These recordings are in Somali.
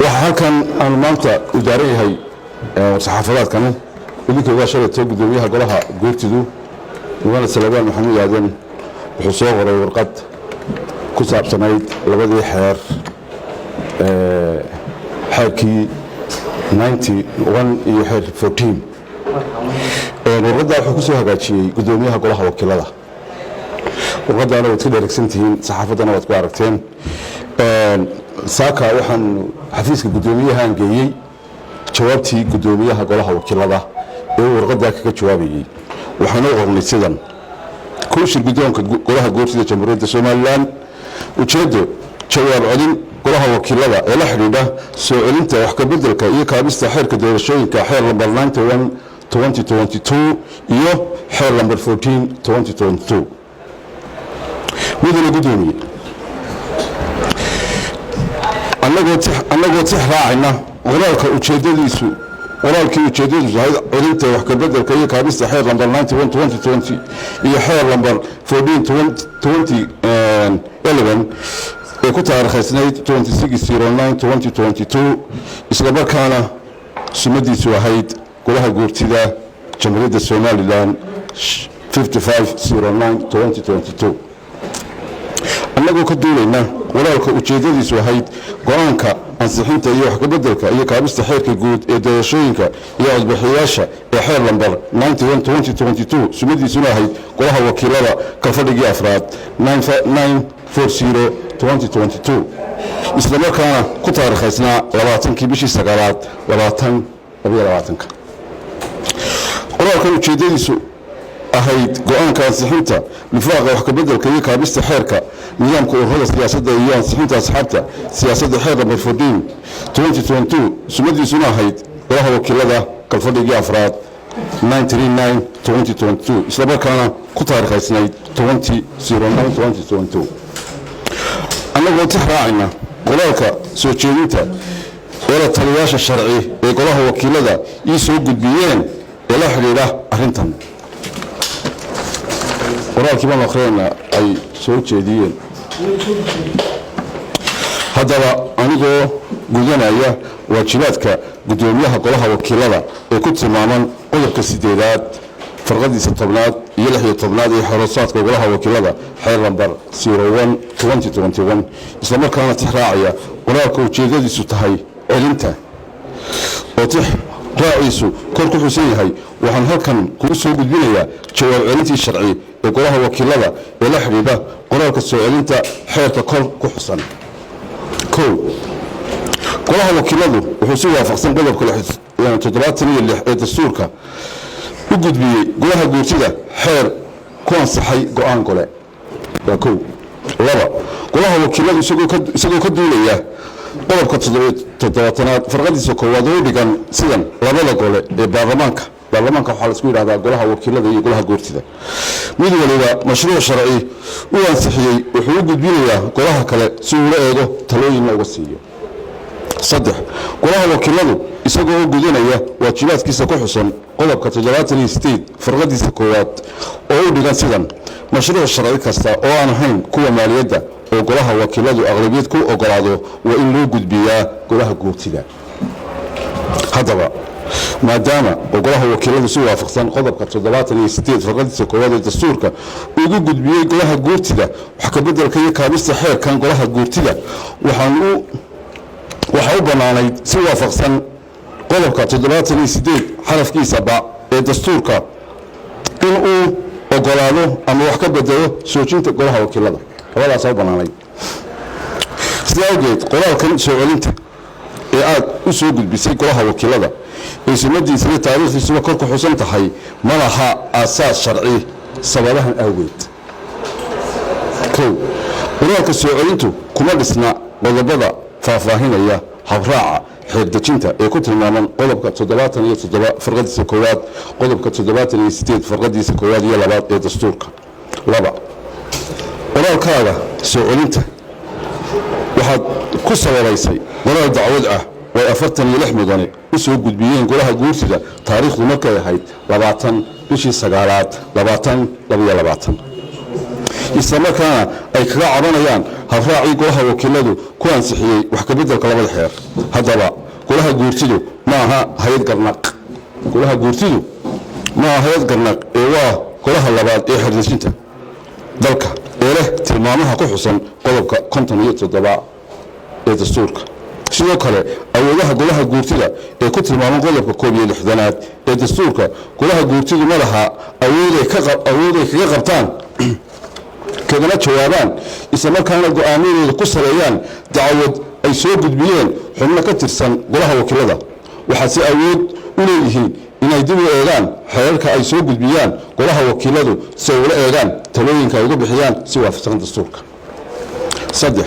وحكم أنا منطق إدارية هي صحافات كانوا اللي كذا شغلة تقول دويها قلها قلت ذو وأنا سلمان محمد عدن حصوغ ورقد كسب سنيد لبدي حير حكي 91 يحير 14 ورقد حكوسها قد شيء قدوميها قلها وكلها ورقد أنا وتكلم ركسنتين صحافة أنا وتقاركتين ساكا وحن حفيزك قدوميها نجيي جوابتي قدوميها قلها وكلها ورقد ذاك كجوابي وحنوغر لسيدن كل شيء قدومك قلها قرصة جمهورية الصوماليلان وجدوا جواب علم قلها وكلها إلى حريبة سؤالنت وحكى بدلك إيه كابست حركة دورشين كحير لمبر 91 2022 إيوه حير لمبر 14 2022 ماذا قدومي أنا قلت راعينا ولكن وجدوا ولكن ujeedadu codinta wax ka bedelka iyo kaabista xeer lambar 91 2020 iyo xeer lambar 14 2011 ee ku taariikhsanayd 26/09/2022 isla markaana sumadiisu ahayd golaha guurtida jamhuuriyadda Soomaaliland 55/09/2022 anagoo ka duulayna walaalka ujeedadiisu ahayd go'aanka ansixinta iyo wax ka bedelka iyo kaabista xeerka guud ee doorashooyinka iyo codbixiyaasha ee xeer lambar 91 2022 sumadiisuna ahayd golaha wakiilada ka fadhigii afraad 940 2022 isla markaana ku taariikhsnaa 20kii bishii 9aad 2022 qoraalka ujeedadiisu ahayd go'aanka ansixinta lifaaqa wax ka bedelka iyo kaabista xeerka nidaamka ururada siyaasadda iyo ansixinta asxaabta siyaasadda xeer lambar 14 2022 sumadiisuna ahayd golaha wakiilada ka fadhigii afraad 939 2022 isla markaana ku taariikhsnayd 20/09/2022 anagoo tixraacina qoraalka soo jeedinta ee taliyaasha sharci ee golaha wakiilada ii soo gudbiyeen ee la xiriira arrintan qoraalkii baan akhriyeena ay soo jeediyeen haddaba anigoo gudanaya waajibaadka gudoomiyaha golaha wakiilada ee ku tilmaaman qodobka 8aad farqadiisa 10aad iyo 16aad ee xorosaadka golaha wakiilada xeer lambar 01 2021 isla markaana tixraacaya qoraalka ujeedadiisu tahay celinta oo raaciisu kor ku xusan yahay waxaan halkan ku soo gudbinayaa jawaab celintii sharci ee golaha wakiilada ee la xiriira qoraalka soo celinta xeerka kor ku xusan golaha wakiiladu wuxuu si waafaqsan qodobka 76 ee dastuurka u gudbiyay golaha guurtida xeer ku ansaxay go'aan gole golaha wakiiladu isagoo ka duulaya qodobka 7aad farqadiisa koowaad oo dhigan sidan labada gole ee baarlamaanka waxaa la isku yiraahdaa golaha wakiilada iyo golaha guurtida mid waliba mashruuc sharci uu ansixiyay wuxuu u gudbinayaa golaha kale si uu la eego talooyin uga siiyo golaha wakiiladu isagoo gudanaya waajibaadkiisa ku xusan qodobka 78 farqadiisa koowaad oo u dhigan sidan mashruuc sharci kasta oo aan ahayn kuwa maaliyadda oo golaha wakiiladu aqlabiyad ku ogolaado waa in loo gudbiyaa golaha guurtida haddaba maadaama golaha wakiiladu si waafaqsan qodobka 78 farqadiisa koowaad ee dastuurka ugu gudbiyay golaha guurtida wax ka bedelka iyo kaabista xeerkan golaha guurtida waxa u banaanayd si waafaqsan qodobka 78 xarafkiisa ba ee dastuurka in uu ogolaado ama wax ka bedelo soojinta golaha wakiilada labadaas u banaanayd sidaa awgeed qoraalkan soo celinta ee aad u soo gudbisay golaha wakiilada ee sumadiisa iyo taariikhdiisuba kor ku xusan tahay ma laha aasaas sharci sababahan awgeed qoraalka soo celintu kuma dhisna qodobada faahfaahinaya habraaca xeer dejinta ee ku tilmaaman qodobka 77 farqadiisa koowaad qodobka 78 farqadiisa koowaad iyo labaad ee dastuurka qoraalkaaga soo celinta waxaad ku sababaysay qoraal dacwad ah way 46 mudane u soo gudbiyeen golaha guurtida taariikhdu markay ahayd 20 bishii 9aad 2022 islamarkaana ay kaga cabanayaan habraacii golaha wakiiladu ku ansixiyey wax ka beddelka labada xeer. haddaba golaha guurtidu ma aha hay'ad garnaq golaha guurtidu ma aha hay'ad garnaq ee waa golaha labaad ee xeerdejinta dalka ee leh tilmaamaha ku xusan qodobka 57 ee dastuurka. sidoo kale awoodaha golaha guurtida ee ku tilmaaman qodobka 61 ee dastuurka golaha guurtidu ma laha awooday kaga qabtaan kagana jawaabaan islamarkaana go'aamadooda ku saleeyaan dacwad ay soo gudbiyeen xubno ka tirsan golaha wakiilada. waxaa si awood u leeyihiin inay dib u eegaan xeerarka ay soo gudbiyaan golaha wakiiladu si ay ula eegaan talooyinka ay uga bixiyaan si waafaqsan dastuurka. 3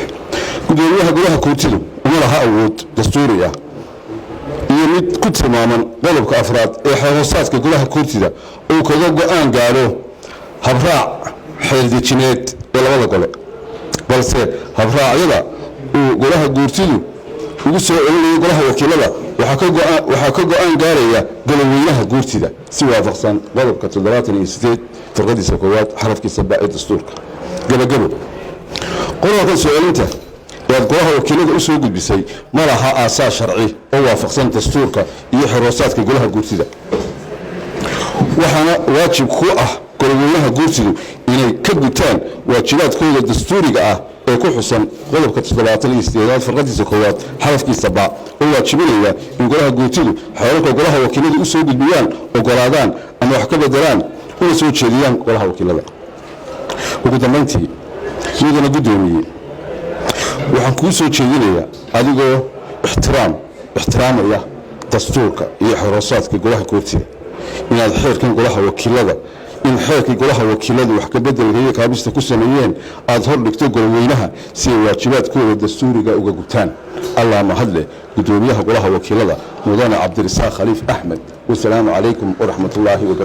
gudoomiyaha golaha guurtidu uma laha awood dastuuri ah iyo mid ku tilmaaman qodobka 4 ee xeer-hoosaadka golaha guurtida oo kaga go'aan gaaro habraac xeerdejineed ee labada gole, balse habraacyada uu golaha guurtidu ugu soo celinayo golaha wakiilada waxaa ka go'aan gaaraya goloweynaha guurtida si waafaqsan qodobka 78 farqadiisa koowaad xarafkiisa ba ee dastuurka. gabagabo qodobka soo celinta ee golaha wakiilada u soo gudbisay ma laha aasaas sharci oo waafaqsan dastuurka iyo xeer-hoosaadka golaha guurtida, waxaana waajib ku ah goloweynaha guurtidu inay ka gutaan waajibaadkooda dastuuriga ah ee ku xusan qodobka 78 farqadiisa koowaad xarafkiisa ba oo waajibinaya in golaha guurtidu xeerarka golaha wakiilada u soo gudbiyaan ogolaadaan ama wax ka bedelaan una soo jeediyaan golaha wakiilada. ugu dambeyntii iyadana gudoomiye waxaan kuu soo jeedinayaa adigoo ixtiraamaya dastuurka iyo xeer-hoosaadka golaha guurtida inaad xeerkan golaha wakiilada in xeerkii golaha wakiiladu wax ka beddelka iyo kaabista ku sameeyeen aad hor dhigto goloweynaha si ay waajibaadkooda dastuuriga uga gutaan. allah mahadle gudoomiyaha golaha wakiilada mudane cabdirasaaq khaliif axmed. wasalaamu calaykum waraxmatullaahi wabarakatu.